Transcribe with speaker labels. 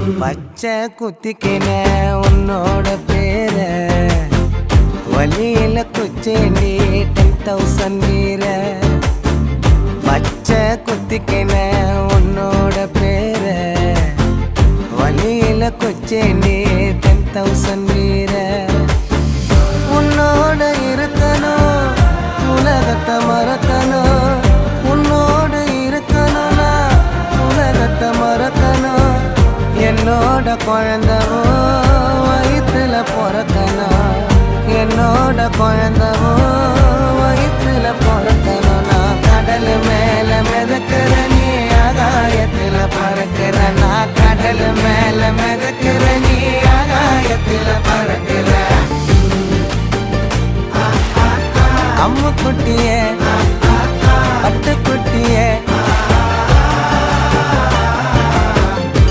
Speaker 1: பச்சை குத்திக்கின உன்னோட பேர வலியில குச்சேண்டி 10,000 வீர. பச்சை குத்திக்கின உன்னோட பேர வலியில குச்சேண்டி 10,000 வீர. உன்னோட இருக்கணும் உலகத்தை மறக்கணும், உன்னோடு இருக்கணும்னா உலகத்தை மறக்கணும். என்னோட குழந்தவோ வயிற்றுல பிறக்கணும், என்னோட குழந்தவோ வயிற்றுல பிறக்கணும். நான் கடல் மேல மிதக்கிற நீ ஆகாயத்துல பறக்கிற, நான் கடல் மேல மிதக்கிற நீ ஆகாயத்துல பறக்கிற. அம்மு குட்டியே